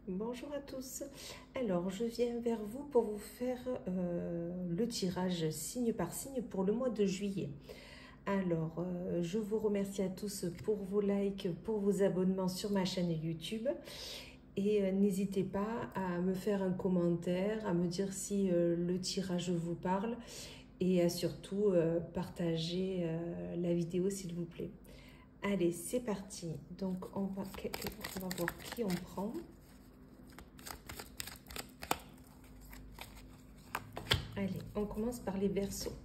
Bonjour à tous. Alors, je viens vers vous pour vous faire le tirage signe par signe pour le mois de juillet. Alors, je vous remercie à tous pour vos likes, pour vos abonnements sur ma chaîne YouTube. Et n'hésitez pas à me faire un commentaire, à me dire si le tirage vous parle et à surtout partager la vidéo s'il vous plaît. Allez, c'est parti. Donc, on va voir qui on prend. Allez, on commence par les Verseaux.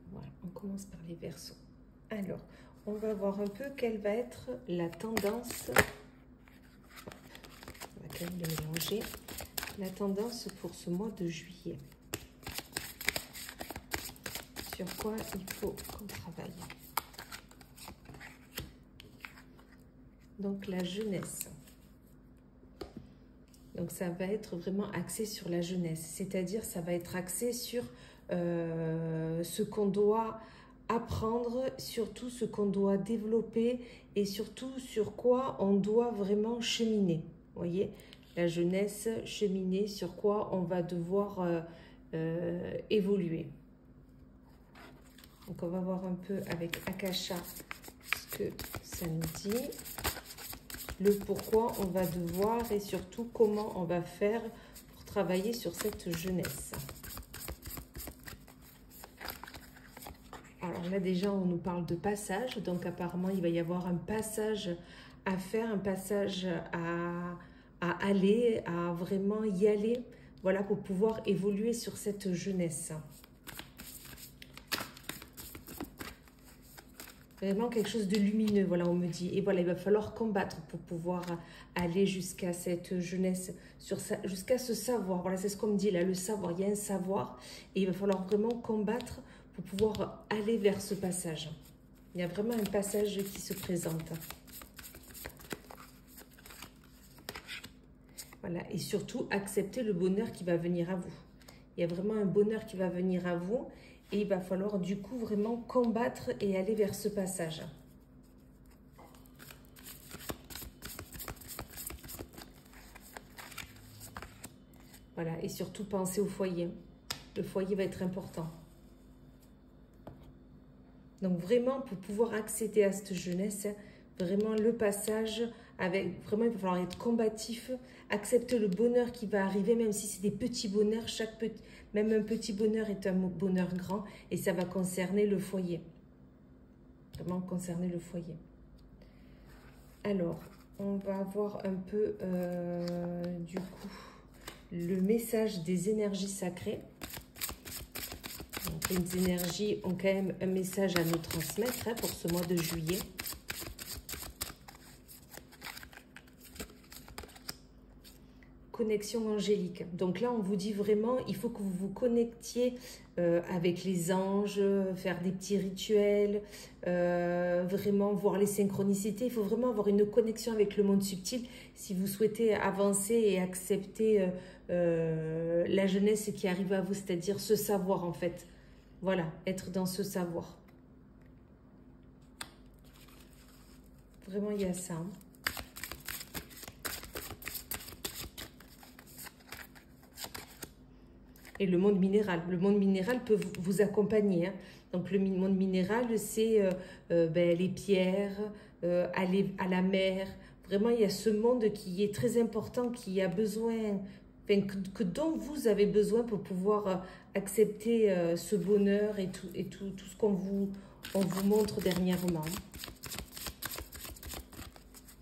Voilà, on commence par les Verseaux. Alors, on va voir un peu quelle va être la tendance. On va quand même le mélanger. La tendance pour ce mois de juillet. Sur quoi il faut qu'on travaille. Donc, la jeunesse. Donc, ça va être vraiment axé sur la jeunesse, c'est-à-dire ça va être axé sur ce qu'on doit apprendre, surtout ce qu'on doit développer et surtout sur quoi on doit vraiment cheminer. Vous voyez, la jeunesse, cheminer, sur quoi on va devoir évoluer. Donc, on va voir un peu avec Akasha ce que ça nous dit. Le pourquoi on va devoir et surtout comment on va faire pour travailler sur cette jeunesse. Alors là déjà on nous parle de passage, donc apparemment il va y avoir un passage à faire, un passage à aller, à vraiment y aller, voilà, pour pouvoir évoluer sur cette jeunesse. Vraiment quelque chose de lumineux, voilà, on me dit. Et voilà, il va falloir combattre pour pouvoir aller jusqu'à cette jeunesse, jusqu'à ce savoir. Voilà, c'est ce qu'on me dit là, le savoir. Il y a un savoir et il va falloir vraiment combattre pour pouvoir aller vers ce passage. Il y a vraiment un passage qui se présente. Voilà, et surtout accepter le bonheur qui va venir à vous. Il y a vraiment un bonheur qui va venir à vous. Et il va falloir du coup vraiment combattre et aller vers ce passage. Voilà, et surtout penser au foyer. Le foyer va être important. Donc vraiment, pour pouvoir accéder à cette jeunesse, vraiment le passage, vraiment il va falloir être combatif, accepter le bonheur qui va arriver, même si c'est des petits bonheurs, même un petit bonheur est un bonheur grand, et ça va concerner le foyer. Vraiment concerner le foyer. Alors, on va voir un peu, du coup, le message des énergies sacrées. Donc, les énergies ont quand même un message à nous transmettre pour ce mois de juillet. Connexion angélique. Donc là, on vous dit vraiment, il faut que vous vous connectiez avec les anges, faire des petits rituels, vraiment voir les synchronicités. Il faut vraiment avoir une connexion avec le monde subtil si vous souhaitez avancer et accepter la jeunesse qui arrive à vous, c'est-à-dire ce savoir en fait. Voilà, être dans ce savoir. Vraiment, il y a ça. Hein. Et le monde minéral. Le monde minéral peut vous accompagner. Hein. Donc, le monde minéral, c'est les pierres, aller à la mer. Vraiment, il y a ce monde qui est très important, qui a besoin, enfin, dont vous avez besoin pour pouvoir accepter ce bonheur et tout ce qu'on vous montre dernièrement.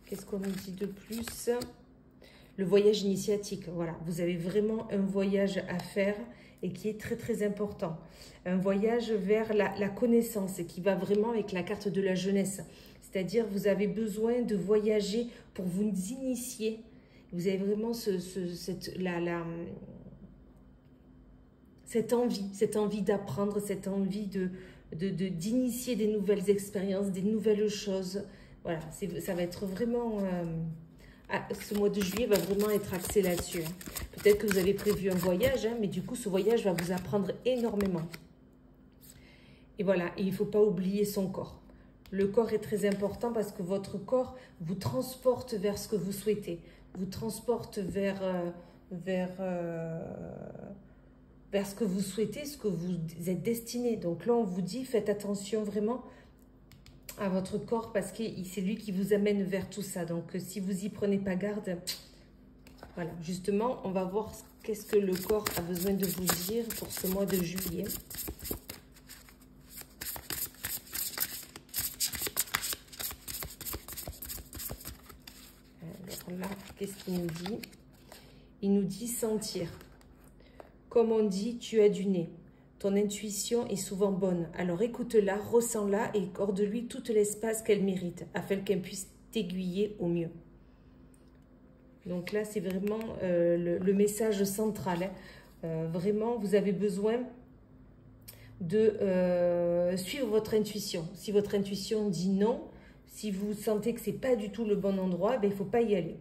Qu'est-ce qu'on nous dit de plus ? Le voyage initiatique, voilà, vous avez vraiment un voyage à faire et qui est très très important. Un voyage vers la connaissance et qui va vraiment avec la carte de la jeunesse. C'est-à-dire vous avez besoin de voyager pour vous initier. Vous avez vraiment cette envie d'apprendre, cette envie d'initier des nouvelles expériences, des nouvelles choses. Voilà, ça va être vraiment... ce mois de juillet va vraiment être axé là-dessus. Hein. Peut-être que vous avez prévu un voyage, hein, mais du coup, ce voyage va vous apprendre énormément. Et voilà, et il ne faut pas oublier son corps. Le corps est très important parce que votre corps vous transporte vers ce que vous souhaitez, vous transporte vers ce que vous souhaitez, ce que vous êtes destiné. Donc là, on vous dit, faites attention vraiment à votre corps parce que c'est lui qui vous amène vers tout ça. Donc si vous y prenez pas garde, voilà, justement, on va voir qu'est-ce que le corps a besoin de vous dire pour ce mois de juillet. Alors là, qu'est-ce qu'il nous dit? Il nous dit sentir. Comme on dit, tu as du nez. Ton intuition est souvent bonne. Alors écoute-la, ressens-la et accorde-lui tout l'espace qu'elle mérite, afin qu'elle puisse t'aiguiller au mieux. Donc là, c'est vraiment le message central. Hein. Vraiment, vous avez besoin de suivre votre intuition. Si votre intuition dit non, si vous sentez que ce n'est pas du tout le bon endroit, ben, il ne faut pas y aller.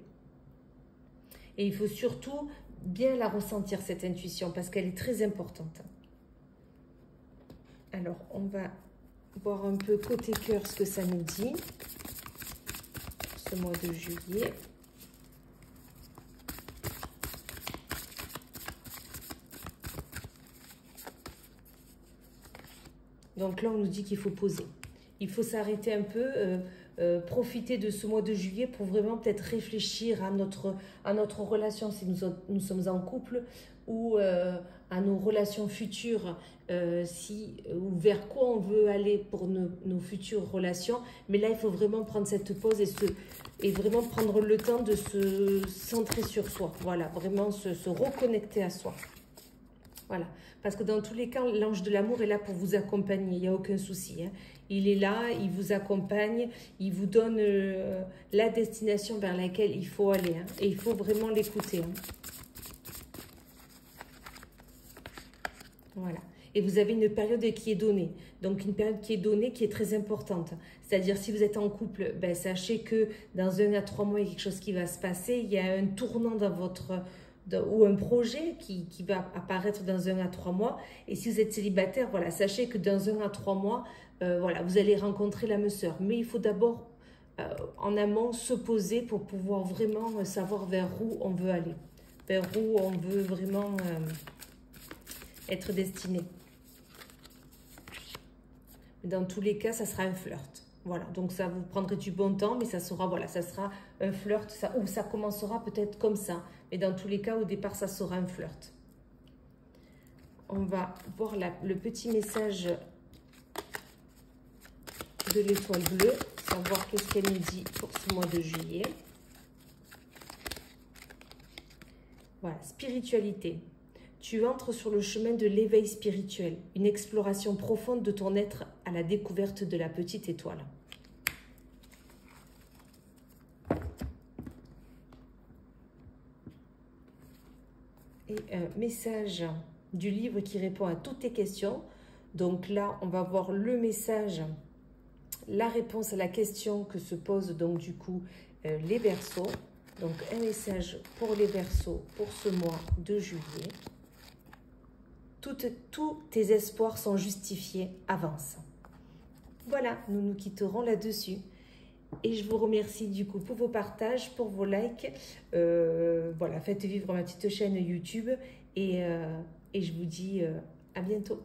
Et il faut surtout bien la ressentir, cette intuition, parce qu'elle est très importante. Alors, on va voir un peu côté cœur ce que ça nous dit ce mois de juillet. Donc là, on nous dit qu'il faut poser. Il faut s'arrêter un peu, profiter de ce mois de juillet pour vraiment peut-être réfléchir à notre relation si nous sommes en couple ou à nos relations futures, ou vers quoi on veut aller pour nos futures relations. Mais là, il faut vraiment prendre cette pause et vraiment prendre le temps de se centrer sur soi. Voilà, vraiment se reconnecter à soi. Voilà, parce que dans tous les cas, l'ange de l'amour est là pour vous accompagner, il n'y a aucun souci. Hein. Il est là, il vous accompagne, il vous donne la destination vers laquelle il faut aller. Hein. Et il faut vraiment l'écouter. Hein. Voilà. Et vous avez une période qui est donnée. Donc une période qui est donnée, qui est très importante. C'est-à-dire si vous êtes en couple, ben, sachez que dans 1 à 3 mois, il y a quelque chose qui va se passer. Il y a un tournant dans votre... ou un projet qui va apparaître dans 1 à 3 mois. Et si vous êtes célibataire, voilà, sachez que dans 1 à 3 mois, voilà, vous allez rencontrer l'âme sœur. Mais il faut d'abord, en amont, se poser pour pouvoir vraiment savoir vers où on veut aller. Vers où on veut vraiment être destiné. Dans tous les cas, ça sera un flirt. Voilà, donc ça vous prendrez du bon temps, mais ça sera, voilà, ça sera un flirt, ou ça commencera peut-être comme ça. Mais dans tous les cas, au départ, ça sera un flirt. On va voir le petit message de l'étoile bleue, savoir qu'est-ce qu'elle nous dit pour ce mois de juillet. Voilà, spiritualité. Tu entres sur le chemin de l'éveil spirituel, une exploration profonde de ton être à la découverte de la petite étoile. Et un message du livre qui répond à toutes tes questions. Donc là, on va voir le message, la réponse à la question que se posent donc du coup les Verseaux. Donc un message pour les Verseaux pour ce mois de juillet. Tous tes espoirs sont justifiés, avance. Voilà, nous nous quitterons là-dessus. Et je vous remercie du coup pour vos partages, pour vos likes. Voilà, faites vivre ma petite chaîne YouTube. Et je vous dis à bientôt.